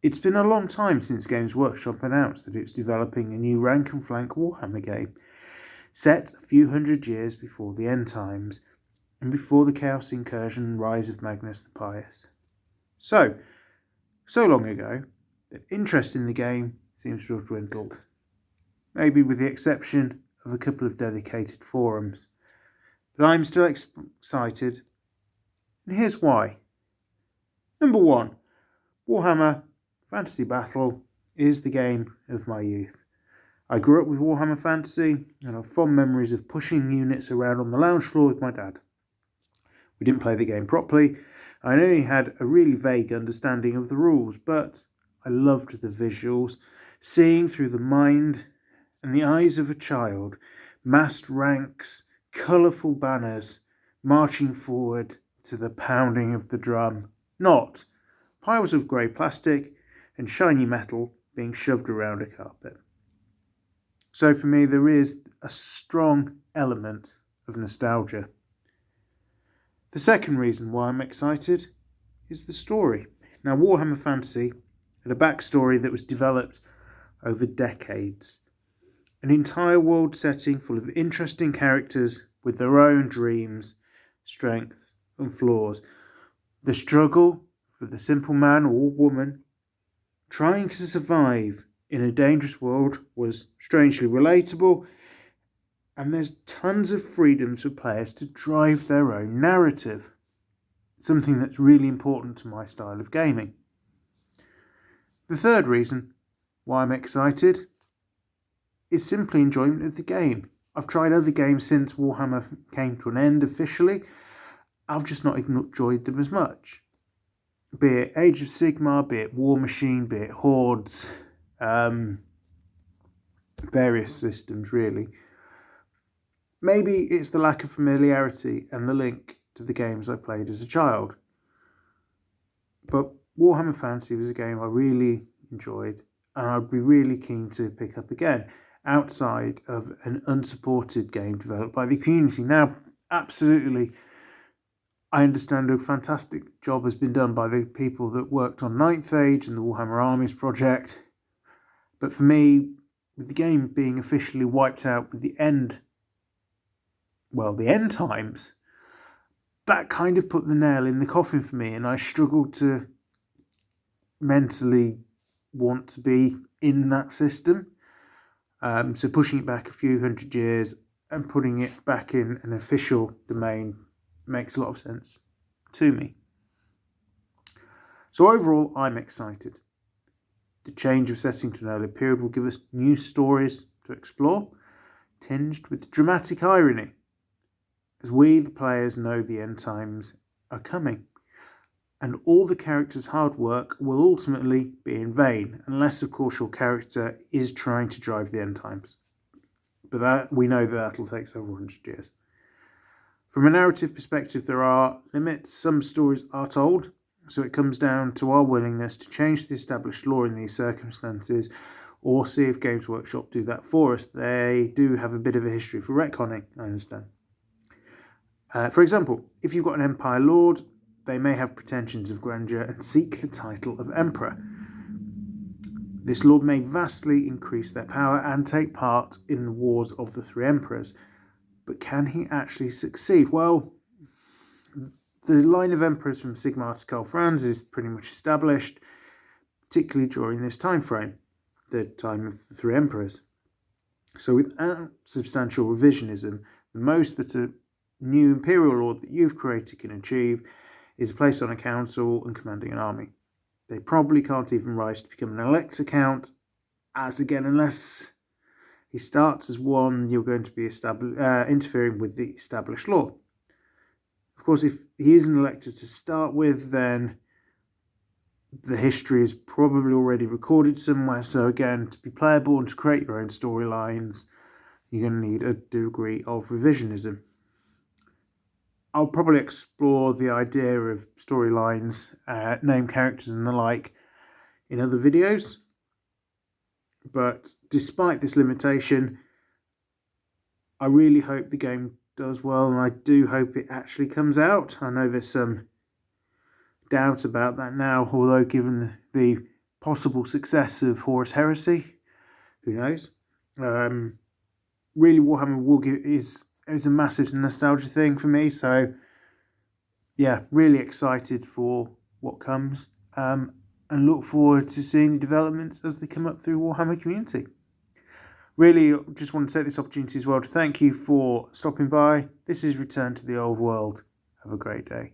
It's been a long time since Games Workshop announced that it's developing a new rank and flank Warhammer game, set a few hundred years before the end times and before the Chaos Incursion and rise of Magnus the Pious. So long ago that interest in the game seems to have dwindled, maybe with the exception of a couple of dedicated forums. But I'm still excited, and here's why. Number 1, Warhammer Fantasy Battle is the game of my youth. I grew up with Warhammer Fantasy and have fond memories of pushing units around on the lounge floor with my dad. We didn't play the game properly. I only had a really vague understanding of the rules, but I loved the visuals, seeing through the mind and the eyes of a child, massed ranks, colourful banners, marching forward to the pounding of the drum, not piles of grey plastic and shiny metal being shoved around a carpet. So for me, there is a strong element of nostalgia. The second reason why I'm excited is the story. Now, Warhammer Fantasy had a backstory that was developed over decades. An entire world setting full of interesting characters with their own dreams, strengths, and flaws. The struggle for the simple man or woman trying to survive in a dangerous world was strangely relatable, and there's tons of freedoms for players to drive their own narrative, something that's really important to my style of gaming. The third reason why I'm excited is simply enjoyment of the game. I've tried other games since Warhammer came to an end officially. I've just not enjoyed them as much. Be it Age of Sigmar, be it War Machine, be it Hordes, various systems really. Maybe it's the lack of familiarity and the link to the games I played as a child. But Warhammer Fantasy was a game I really enjoyed, and I'd be really keen to pick up again outside of an unsupported game developed by the community. Now, absolutely, I understand a fantastic job has been done by the people that worked on Ninth Age and the Warhammer Armies project. But for me, with the game being officially wiped out with the end times, that kind of put the nail in the coffin for me, and I struggled to mentally want to be in that system. So pushing it back a few hundred years and putting it back in an official domain makes a lot of sense to me. So overall, I'm excited. The change of setting to an earlier period will give us new stories to explore, tinged with dramatic irony, as we, the players, know the end times are coming. And all the characters' hard work will ultimately be in vain, unless, of course, your character is trying to drive the end times. But that we know that'll take several hundred years. From a narrative perspective, there are limits. Some stories are told, so it comes down to our willingness to change the established law in these circumstances, or see if Games Workshop do that for us. They do have a bit of a history for retconning, I understand. For example, if you've got an Empire Lord, they may have pretensions of grandeur and seek the title of Emperor. This Lord may vastly increase their power and take part in the wars of the three emperors. But can he actually succeed? Well, the line of emperors from Sigmar to Karl Franz is pretty much established, particularly during this time frame, the time of the three emperors. So without substantial revisionism, the most that a new Imperial Lord that you've created can achieve is placed on a council and commanding an army. They probably can't even rise to become an Elector Count, as again, unless he starts as one, you're going to be interfering with the established law. Of course, if he is an elector to start with, then the history is probably already recorded somewhere. So again, to be playable and to create your own storylines, you're going to need a degree of revisionism. I'll probably explore the idea of storylines, name characters and the like in other videos. But despite this limitation, I really hope the game does well, and I do hope it actually comes out. I know there's some doubt about that now, although given the possible success of Horus Heresy. Who knows? Really, Warhammer is a massive nostalgia thing for me. So yeah, really excited for what comes, and look forward to seeing the developments as they come up through Warhammer community. Really, just want to take this opportunity as well to thank you for stopping by. This is Return to the Old World. Have a great day.